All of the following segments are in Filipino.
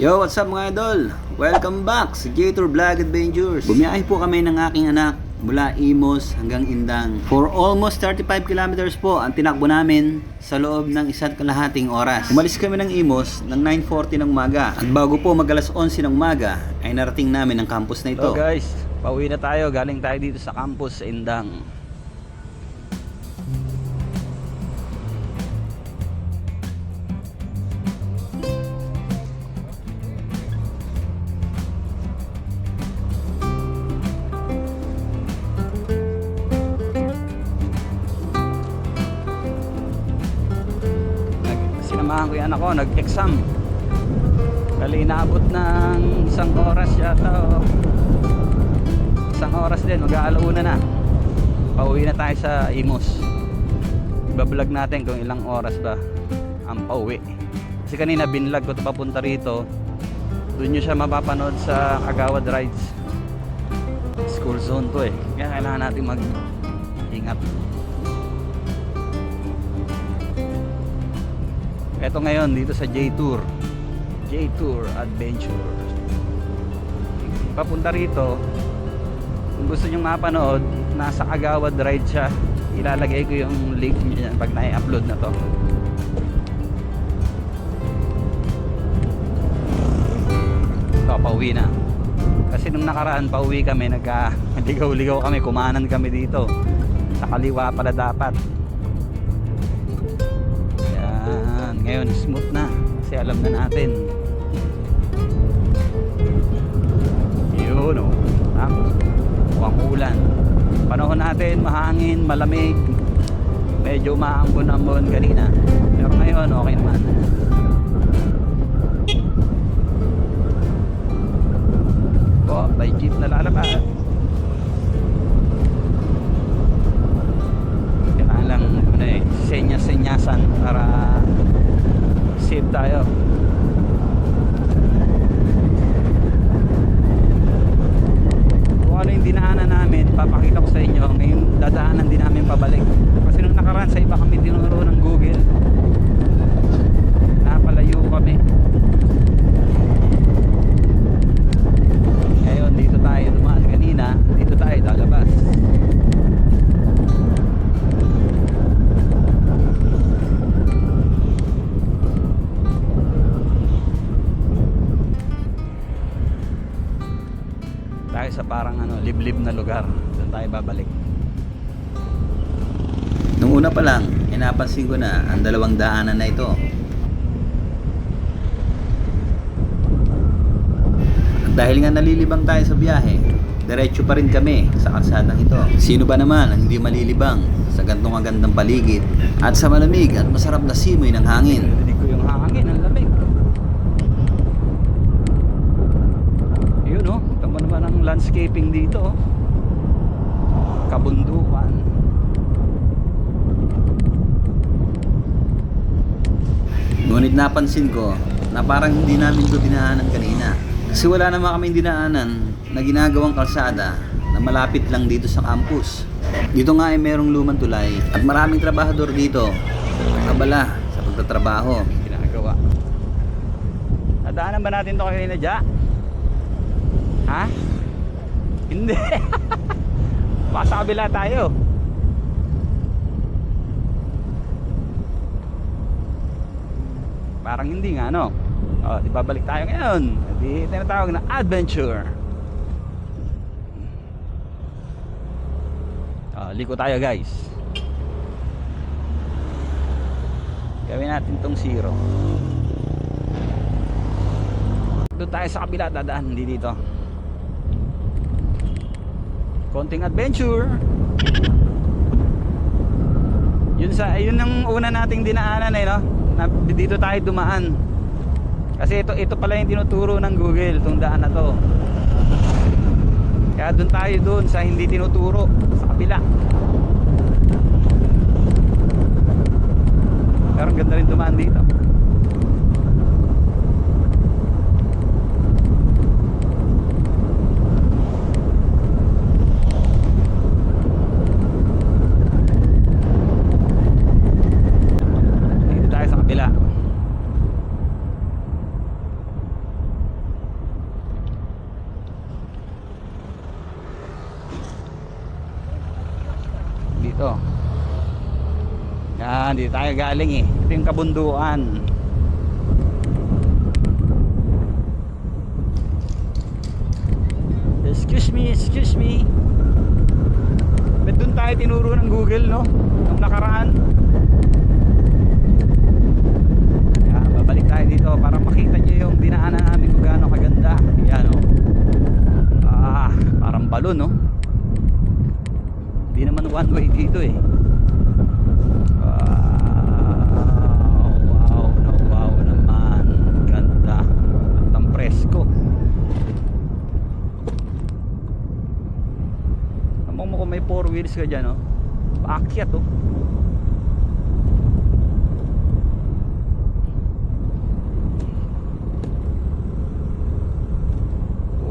Yo, what's up mga idol? Welcome back sa J-Tour Vlog Adventures. Bumiyahe po kami ng aking anak mula Imus hanggang Indang. For almost 35 kilometers po ang tinakbo namin sa loob ng 1.5 oras. Umalis kami ng Imus ng 9:40 ng umaga. At bago po mag-alas 11 ng umaga ay narating namin ang campus na ito. So guys, pauwi na tayo. Galing tayo dito sa campus sa Indang. Sinamahan ko yan ako, nag-exam. Bali inaabot ng 1 oras yata. 1 oras din, mag-aalauna na. Pauwi na tayo sa Imus. Ibablog natin kung ilang oras ba ang pauwi. Kasi kanina binlog ko ito papunta rito. Doon nyo siya mapapanood sa Agawad Rides. School zone to eh. Kaya kailangan natin mag-ingat. Ito ngayon dito sa J-Tour Adventure. Papunta rito, kung gusto nyo mapanood, nasa Agawad Ride siya. Ilalagay ko yung link niya pag na-upload na to. Ito, pauwi na. Kasi nung nakaraan pauwi kami, nagka-ligaw-ligaw kami, kumanan kami dito. Sa kaliwa pala dapat. Ngayon smooth na kasi alam na natin. Yun o, mukhang ulan. Panahon natin mahangin, malamig, medyo maambon-ambon kanina, pero ngayon okay naman. May jeep na lalabas. Kailangan lang senyas-senyasan para safe tayo. Kung ano yung dinaanan namin, papakita ko sa inyo. Ngayon dadaanan din namin pabalik. Kasi nung nakaraan sa iba kami tinuro ng Google, napalayo kami. Ngayon dito tayo dumaan kanina, dito tayo lalabas. Sa parang liblib na lugar. Doon tayo babalik. Nung una pa lang, napansin ko na ang dalawang daanan na ito. At dahil nga nalilibang tayo sa biyahe, diretso pa rin kami sa kalsadang ito. Sino ba naman ang hindi malilibang sa gantong agandang paligid at sa malamig at masarap na simoy ng hangin? Hindi ko yung hangin, ang lamig. Landscaping dito, kabundukan. Ngunit napansin ko na parang hindi namin ito dinaanan kanina, kasi wala naman kaming dinaanan na ginagawang kalsada na malapit lang dito sa campus. Dito nga ay merong lumang tulay at maraming trabahador dito nakabala sa pagtatrabaho. Ginagawa. Nadaanan ba natin ito kanina, Ja? Ha? Hindi. Baka sa kabila tayo. Parang hindi nga, no? O, di babalik tayo ngayon. Di tinatawag na adventure. O, liko tayo guys. Gawin natin tong 0. Doon tayo sa kabila dadaan, hindi dito. Konting adventure. Yun ang una nating dinaanan no? Na dito tayo dumaan. Kasi ito pala yung tinuturo ng Google, itong daan na to. Kaya doon tayo doon sa hindi tinuturo, sa kabila. Pero ang ganda rin dumaan dito. Dito tayo galing eh. Ito yung kabundukan. Excuse me. Ba't doon tayo tinuro ng Google, no? Nung nakaraan. Ayan, babalik tayo dito para makita nyo yung dinaanan namin kung gaano kaganda. Ayan, no? Parang balon, no? Hindi naman one way dito eh. Wow naman. Ganda. At ang presko. Amang mo kung may 4 wheels ka dyan, no? Paakyat, oh.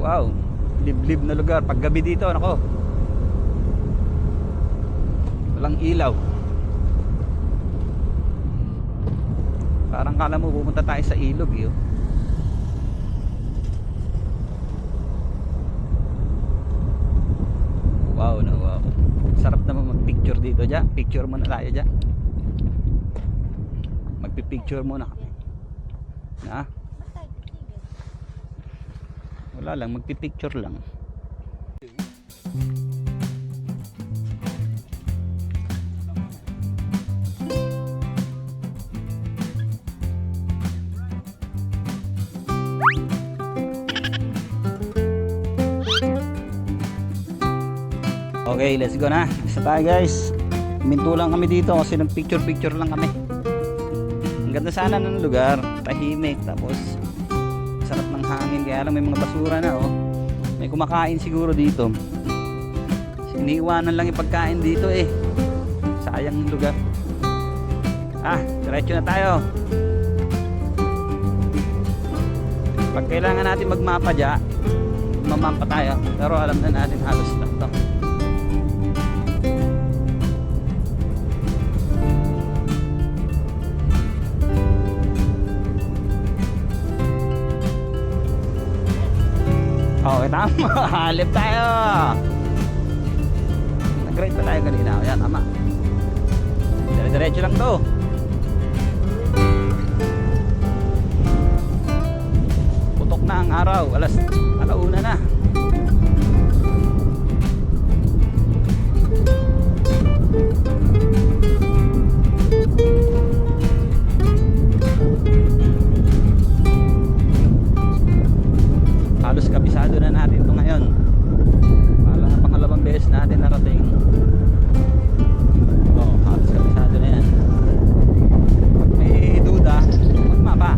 Wow. Liblib na lugar. Pag gabi dito, nako. Walang ilaw. Parang kala mo pupunta tayo sa ilog, eh. Wow. Sarap naman mag-picture dito dyan. Picture muna tayo dyan. Magpipicture muna kami. Na? Wala lang, magpipicture lang. Okay, let's go na. Isa tayo guys. Minto lang kami dito kasi nag-picture lang kami. Ang ganda sana ng lugar. Tahimik. Tapos sarap ng hangin. Kaya lang may mga basura na, oh. May kumakain siguro dito. Iniiwanan lang yung pagkain dito eh. Sayang yung lugar. Diretso na tayo. Pag kailangan natin magmapa dyan, mamampa tayo. Pero alam na natin halos na ito. Okay, tama. Halip tayo. Nag-ride pa tayo kanina. Ayan, tama. Diretso lang to. Putok na ang araw. Alauna na. Halos kabisado na natin ito ngayon. Parang pangalawang beses natin narating. Halos kabisado na yan. Pag may duda, magmapa.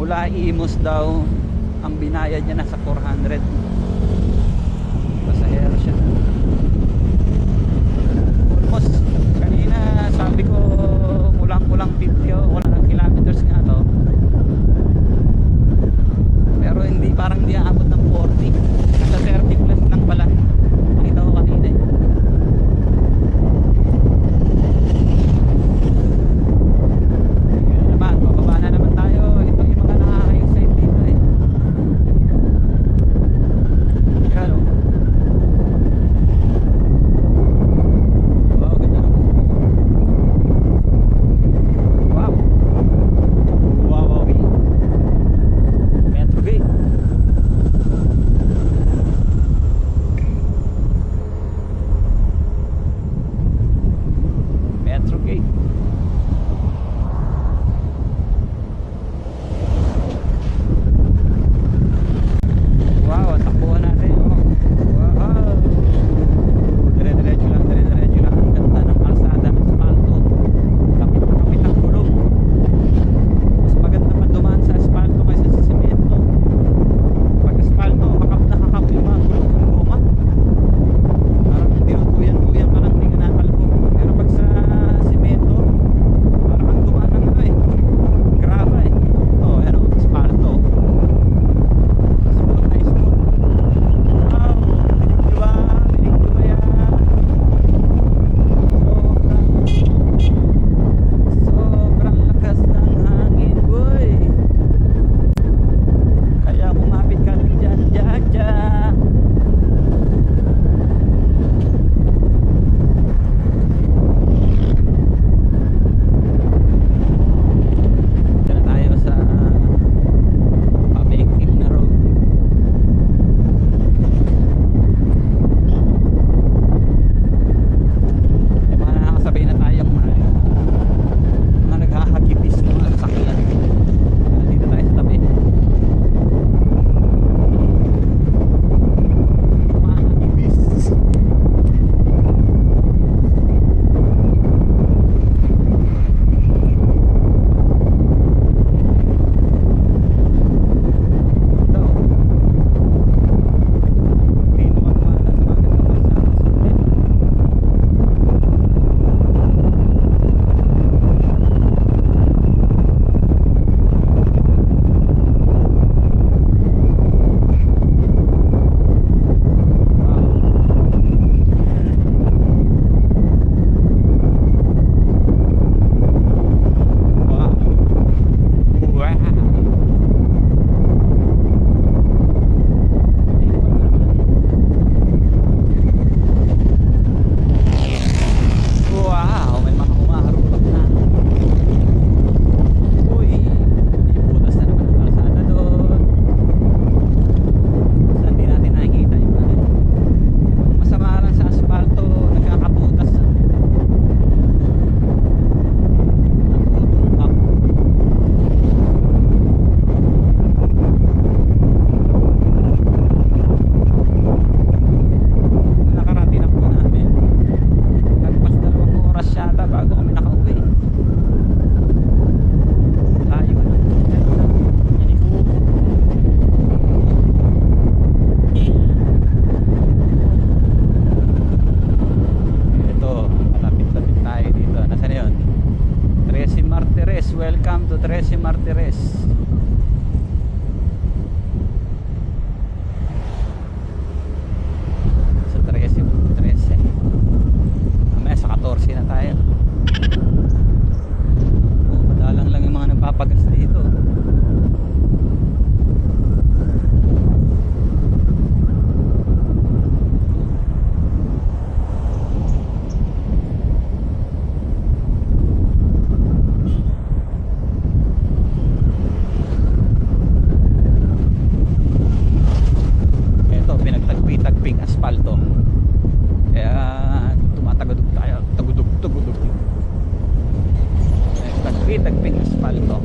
mula Imus daw ang binayad niya nasa 400. Pasahero siya. Almost kanina sabi ko kulang-kulang 50 o kulang kilometers nga to, pero hindi, parang hindi aabot ng 40, nasa 30 plus lang pala. Nakita ko kanina eh. Yan naman, bababa na naman tayo. Ito yung mga nakaka-excite dito eh. Yan o. Wow, ganda ng buko. Wow. Wow, wow, Metro Gate. Metro Gate. Wow, takbuhan natin. Oh. Wow. Dire-diretso lang, dire-diretso lang. Ang ganda ng kalsada, asfalto. Kapit na kapit ang gulong. Mas maganda pa dumaan sa asfalto kaysa sa semento. Pag asfalto, hakap na hakap yung mga gulong ng goma. Parang dinutuyan-tuyan ka lang, hindi ka nakalbo. Pero pag sa semento, parang ang dumaan ng ano eh, graba eh. Ito, ano, asfalto. Smooth na smooth. Wow, dinig nyo ba? Dinig nyo ba yan? Sobrang lakas ng hangin, boy. Kaya kumapit ka lang dyan, dyan, dyan. Dito na tayo sa pabikik na road. May mga nakakasabay na tayong mga naghahagipis ng mga sasakyan. Dito tayo sa tabi. Mahagipis. Ito. Dito ka naman sa mga gandang kalsada. Wow. Wow. Wow, may mga humaharulak na. Uy, may butas na naman ang kalsada doon. Saan di natin nakikita yung ano. Ang masama lang sa asfalto, nagkakabutas na. Natutungkap. Nung nakarating na po namin, nagpas 2 oras yata bago kami nakauwi. Layo na. Layo na. Inibuko. Ito, malapit-lapit tayo dito. Nasaan na yun? Trece Martires. Welcome to Trece Martires. Sa Trece. Mamaya sa 14 na tayo. Oh, madalang lang yung mga nagpapagas dito. Ito, pinagtagpi-tagping asfalto. Kaya tumatagudog tayo. Tagudog. Tagpi-tagping asfalto.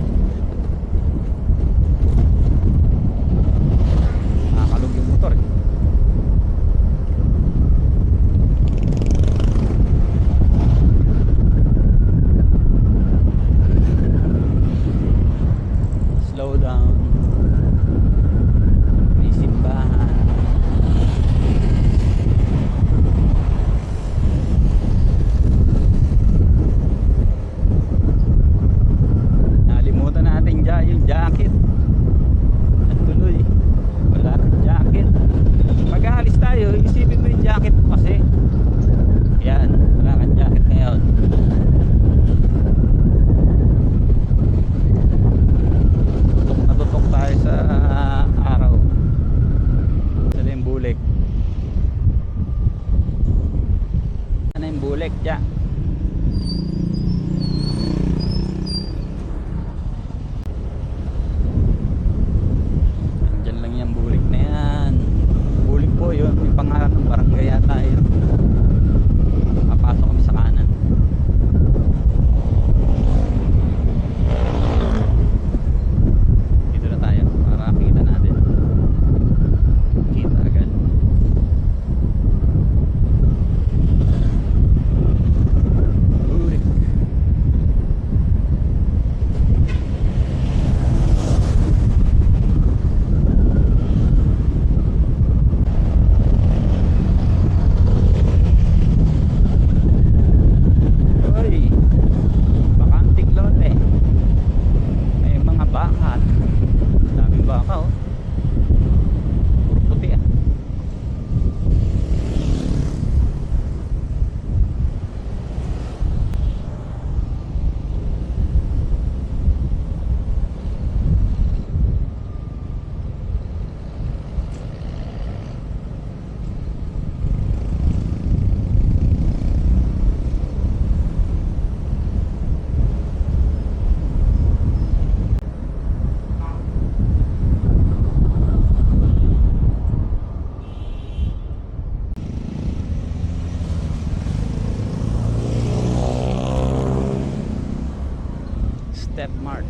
Step Mart.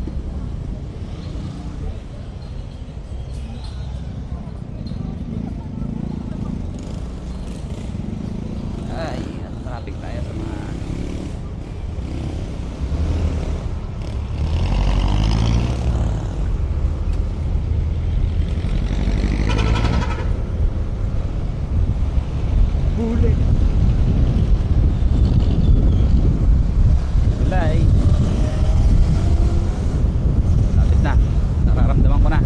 Ay, traffic tayo sa mga huli. Tulay. Lapit na. Nararamdaman ko na.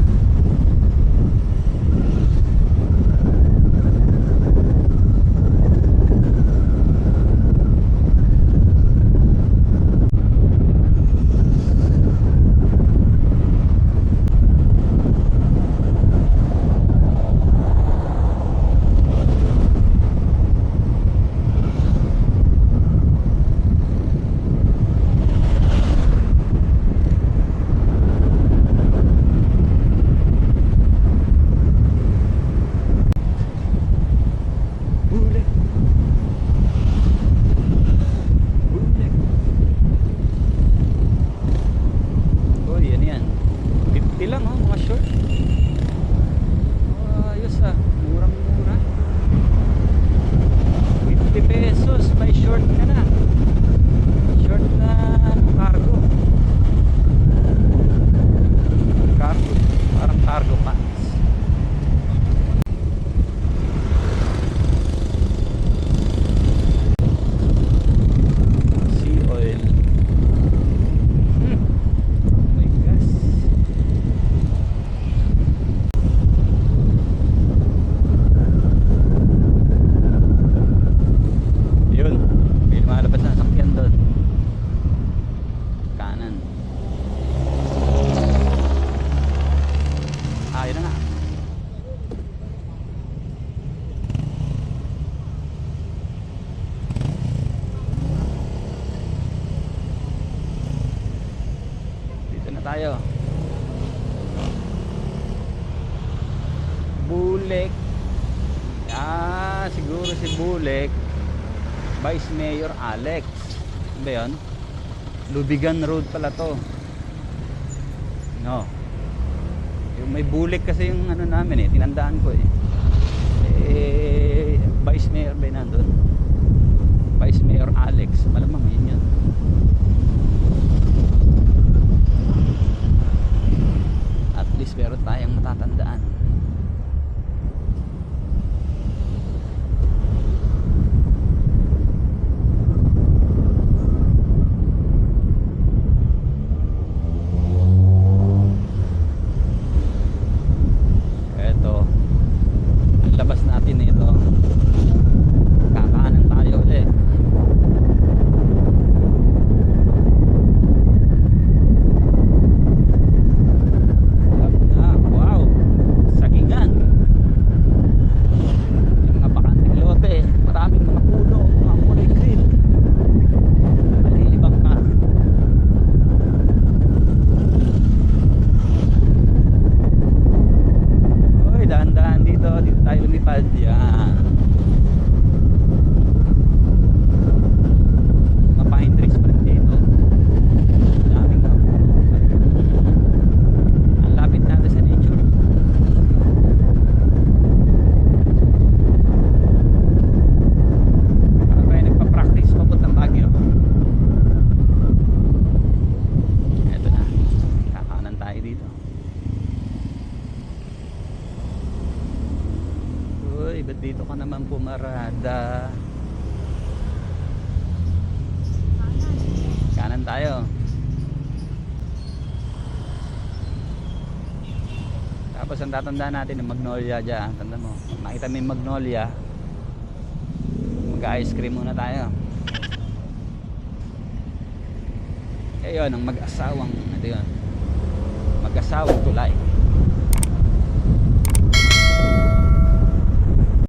Lang oh, mga short. Oh, ayos ah, murang-mura. 50 pesos, may short ka na. Short na cargo. Cargo, parang cargo pants. Sea oil. Tayo Bulek, siguro si Bulek Vice Mayor Alex. Ano ba yun? Lubigan Road pala to, no? Yung may Bulek kasi yung ano namin eh, tinandaan ko Vice Mayor ba nandun? Vice Mayor Alex, malamang yun yun. At least meron tayong matatandaan. Eto, ang labas natin ito, kakanan tayo ulit. Ba't dito ka naman pumarada? Kanan tayo. Tapos ang tatandaan natin yung Magnolia dyan. Tanda mo, makita mo yung Magnolia, mag-ice cream muna tayo. Yun ang mag-asawang, ito yun, mag-asawang tulay.